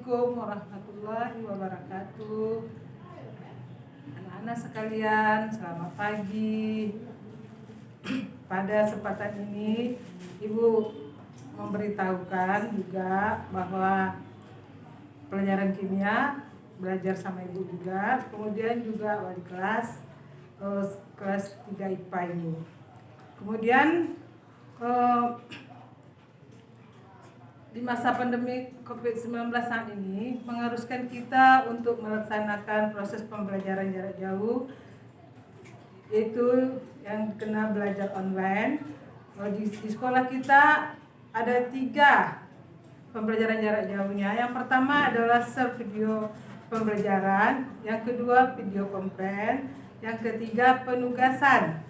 Assalamualaikum warahmatullahi wabarakatuh. Anak-anak sekalian, selamat pagi. Pada kesempatan ini, Ibu memberitahukan juga bahwa pelajaran kimia belajar sama Ibu juga, kemudian juga wali kelas kelas 3 IPA ini. Kemudian di masa pandemi COVID-19 saat ini mengharuskan kita untuk melaksanakan proses pembelajaran jarak jauh, yaitu yang kena belajar online. Di sekolah kita ada 3 pembelajaran jarak jauhnya. Yang pertama adalah share video pembelajaran, yang kedua video konferensi, yang ketiga penugasan.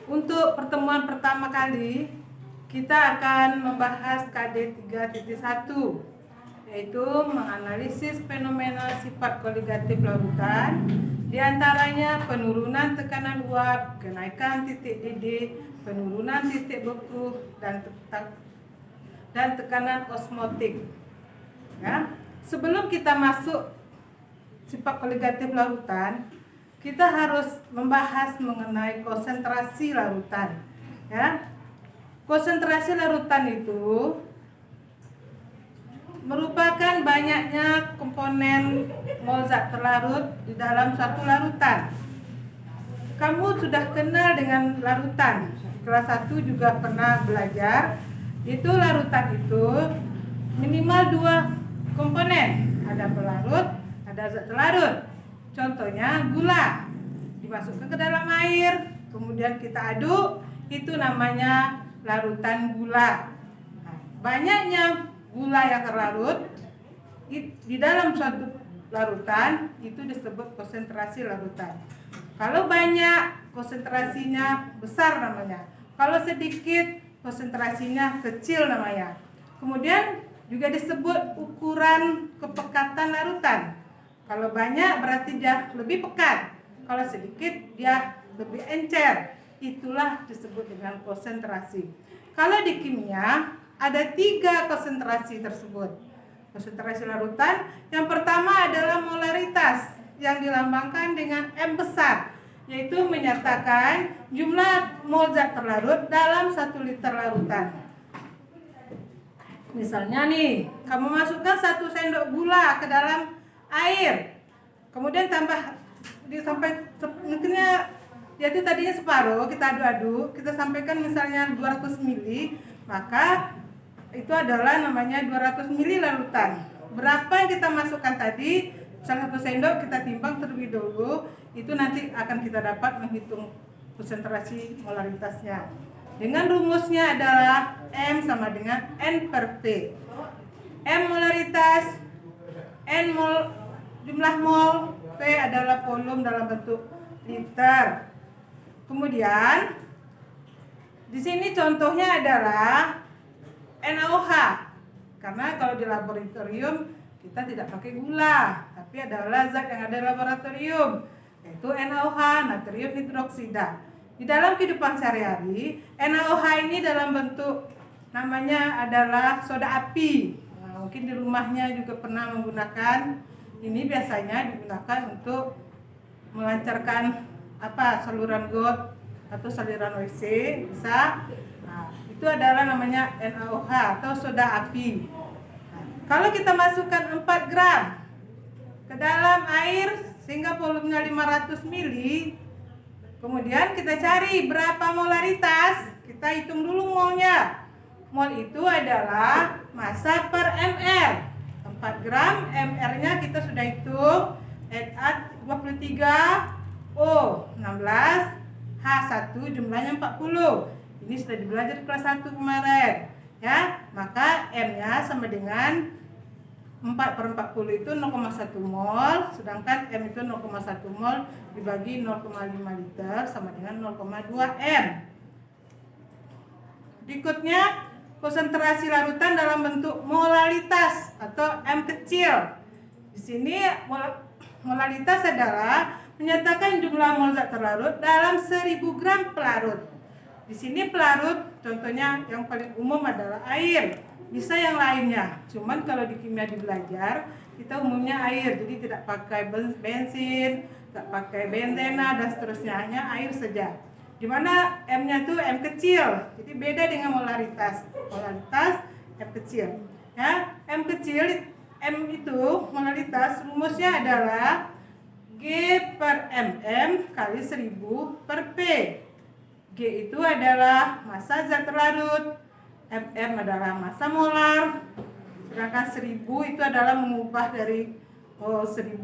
Untuk pertemuan pertama kali kita akan membahas KD 3.1, yaitu menganalisis fenomena sifat koligatif larutan, diantaranya penurunan tekanan uap, kenaikan titik didih, penurunan titik beku, dan tekanan osmotik. Ya. Sebelum kita masuk sifat koligatif larutan, kita harus membahas mengenai konsentrasi larutan. Ya. Konsentrasi larutan itu merupakan banyaknya komponen mol zat terlarut di dalam suatu larutan. Kamu sudah kenal dengan larutan. Kelas 1 juga pernah belajar. Itu larutan itu minimal 2 komponen. Ada pelarut, ada zat terlarut. Contohnya gula. Dimasukkan ke dalam air, kemudian kita aduk, itu namanya larutan gula. Nah, banyaknya gula yang terlarut di dalam suatu larutan itu disebut konsentrasi larutan. Kalau banyak, konsentrasinya besar namanya. Kalau sedikit, konsentrasinya kecil namanya. Kemudian juga disebut ukuran kepekatan larutan. Kalau banyak berarti dia lebih pekat. Kalau sedikit dia lebih encer. Itulah disebut dengan konsentrasi. Kalau di kimia ada 3 konsentrasi tersebut. Konsentrasi larutan yang pertama adalah molaritas yang dilambangkan dengan M besar, yaitu menyatakan jumlah mol zat terlarut dalam 1 liter larutan. Misalnya nih, kamu masukkan 1 sendok gula ke dalam air, kemudian sampai mungkinnya dia itu tadinya separuh, kita aduk-aduk, kita sampaikan misalnya 200 ml, maka itu adalah namanya 200 ml larutan. Berapa yang kita masukkan tadi, salah 1 sendok kita timbang terlebih dahulu, itu nanti akan kita dapat menghitung konsentrasi molaritasnya. Dengan rumusnya adalah M sama dengan N per P. M molaritas, N jumlah mol, P adalah volume dalam bentuk liter. Kemudian di sini contohnya adalah NaOH. Karena kalau di laboratorium kita tidak pakai gula, tapi adalah zat yang ada di laboratorium, yaitu NaOH, natrium hidroksida. Di dalam kehidupan sehari-hari, NaOH ini dalam bentuk namanya adalah soda api. Nah, mungkin di rumahnya juga pernah menggunakan. Ini biasanya digunakan untuk melancarkan saluran got atau saluran WC bisa. Nah, itu adalah namanya NaOH atau soda api. Nah, kalau kita masukkan 4 gram ke dalam air sehingga volumenya 500 ml, kemudian kita cari berapa molaritas, kita hitung dulu molnya. Mol itu adalah massa per ml. 4 gram, mr-nya kita sudah hitung, Na23, O16, H1 jumlahnya 40. Ini sudah dibelajar kelas 1 kemarin. Ya, maka M-nya sama dengan 4/40 itu 0,1 mol, sedangkan M itu 0,1 mol dibagi 0,5 liter sama dengan 0,2 M. Berikutnya, konsentrasi larutan dalam bentuk molaritas atau M kecil. Di sini molaritas adalah menyatakan jumlah mol zat terlarut dalam 1000 gram pelarut. Di sini pelarut contohnya yang paling umum adalah air. Bisa yang lainnya. Cuman kalau di kimia belajar kita umumnya air. Jadi tidak pakai bensin, tidak pakai benzena dan seterusnya, hanya air saja. Dimana M-nya tuh M kecil. Jadi beda dengan molaritas. Molaritas M kecil. Ya, M kecil, M itu molaritas rumusnya adalah G per mm kali 1000 per P. G itu adalah massa zat terlarut, mm adalah massa molar, sedangkan 1000 itu adalah mengubah dari 1000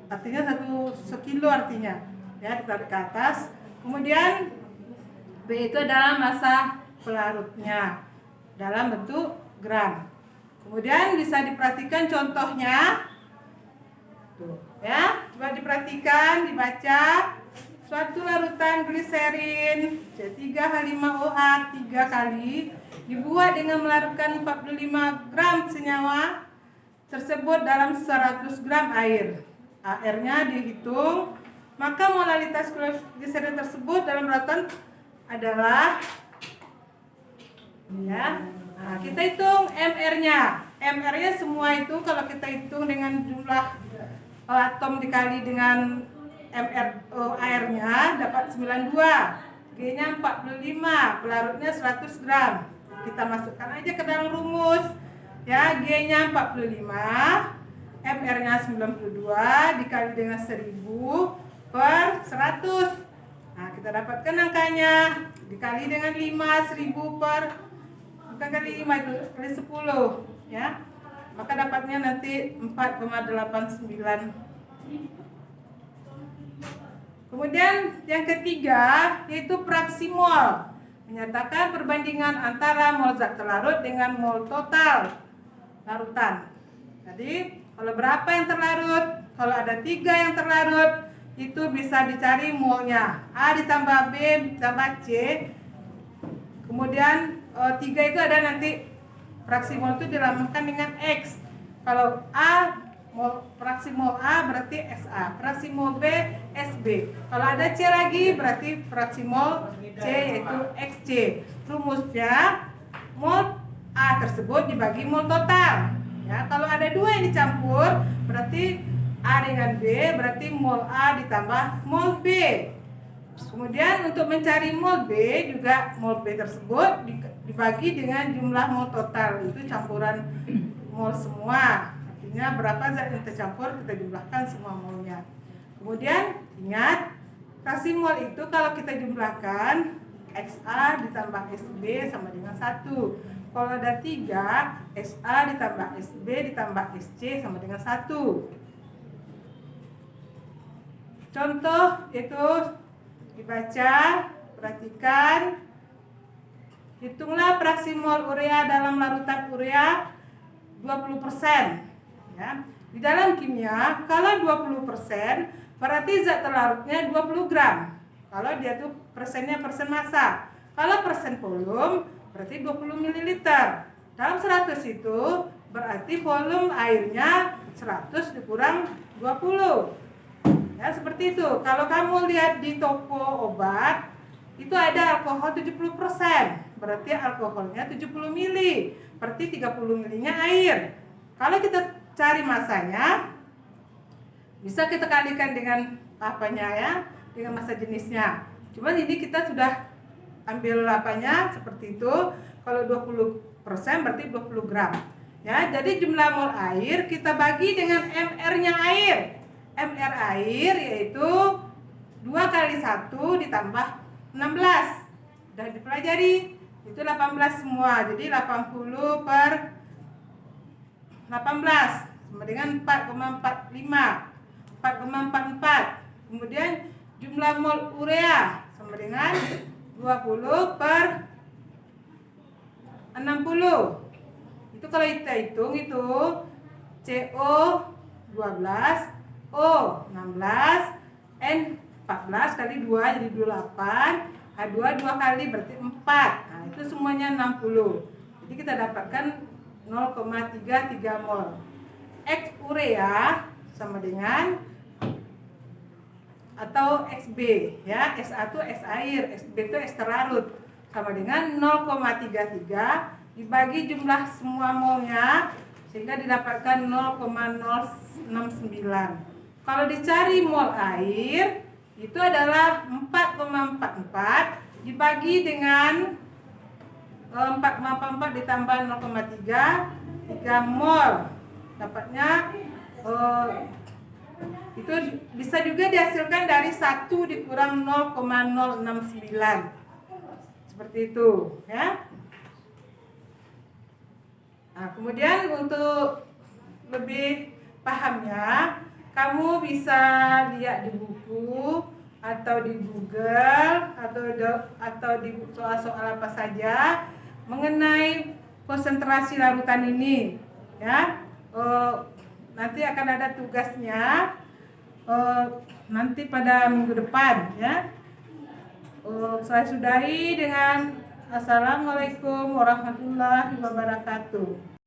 artinya 1 kilo artinya, ya, ditarik ke atas. Kemudian B itu adalah massa pelarutnya dalam bentuk gram. Kemudian bisa diperhatikan contohnya, tuh, ya, coba diperhatikan, dibaca. Suatu larutan gliserin C3H5OH 3 kali dibuat dengan melarutkan 45 gram senyawa tersebut dalam 100 gram air. AR-nya dihitung, maka molaritas gliserin tersebut dalam larutan adalah, ya. Nah, kita hitung MR-nya. MR-nya semua itu kalau kita hitung dengan jumlah atom dikali dengan airnya dapat 92, G-nya 45, pelarutnya 100 gram. Kita masukkan aja ke dalam rumus, ya, G-nya 45, MR-nya 92 dikali dengan 1000 per 100. Nah, kita dapatkan angkanya dikali dengan 5, 1000 per, bukan kali 5 itu, kali 10, ya. Maka dapatnya nanti 4,89. Kemudian yang ketiga yaitu fraksi mol, menyatakan perbandingan antara mol zat terlarut dengan mol total larutan. Jadi kalau berapa yang terlarut, kalau ada 3 yang terlarut itu bisa dicari molnya, A ditambah B ditambah C. Kemudian 3 itu ada nanti fraksi mol itu dilambangkan dengan X. Kalau A, fraksi mol A berarti SA, fraksi mol B SB. Kalau ada C lagi berarti fraksi mol C yaitu XC. Rumusnya mol A tersebut dibagi mol total. Ya, kalau ada 2 yang dicampur berarti A dengan B berarti mol A ditambah mol B. Kemudian untuk mencari mol B juga mol B tersebut dibagi dengan jumlah mol total, itu campuran mol semua. Artinya berapa zat yang tercampur kita jumlahkan semua molnya. Kemudian ingat, fraksi mol itu kalau kita jumlahkan XA ditambah SB sama dengan 1. Kalau ada 3, SA ditambah SB ditambah SC sama dengan 1. Contoh itu dibaca, perhatikan. Hitunglah fraksi mol urea dalam larutan urea 20%. Ya. Di dalam kimia, kalau 20% berarti zat terlarutnya 20 gram. Kalau dia tuh persennya persen massa. Kalau persen volume berarti 20 ml. Dalam 100 itu berarti volume airnya 100 dikurang 20. Ya, seperti itu. Kalau kamu lihat di toko obat, itu ada alkohol 70%. Berarti alkoholnya 70 ml. Berarti 30 ml-nya air. Kalau kita cari masanya, bisa kita kalikan dengan apanya, ya, dengan massa jenisnya. Cuman ini kita sudah ambil apanya seperti itu. Kalau 20% berarti 20 gram. Ya, jadi jumlah mol air kita bagi dengan MR-nya air. MR air yaitu 2 kali 1 ditambah 16. Sudah dipelajari. Itu 18 semua. Jadi 80 per 18 sama dengan 4,45, 4,44. Kemudian jumlah mol urea sama dengan 20 per 60. Itu kalau kita hitung itu CO 12, O 16, N 14 kali 2 jadi 28, H2 2 kali berarti 4. Nah, itu semuanya 60. Jadi kita dapatkan 0,33 mol. X urea sama dengan atau Xb ya. SA itu es air, Xb itu es terlarut, sama dengan 0,33 dibagi jumlah semua molnya sehingga didapatkan 0,069. Kalau dicari mol air itu adalah 4,44 dibagi dengan 4,44 ditambah 0,3, 3 mol. Dapatnya itu bisa juga dihasilkan dari 1 dikurang 0,069. Seperti itu ya. Nah, kemudian untuk lebih pahamnya, kamu bisa lihat di buku atau di Google atau di soal-soal apa saja mengenai konsentrasi larutan ini ya. Nanti akan ada tugasnya nanti pada minggu depan ya. Saya sudahi dengan Assalamualaikum warahmatullahi wabarakatuh.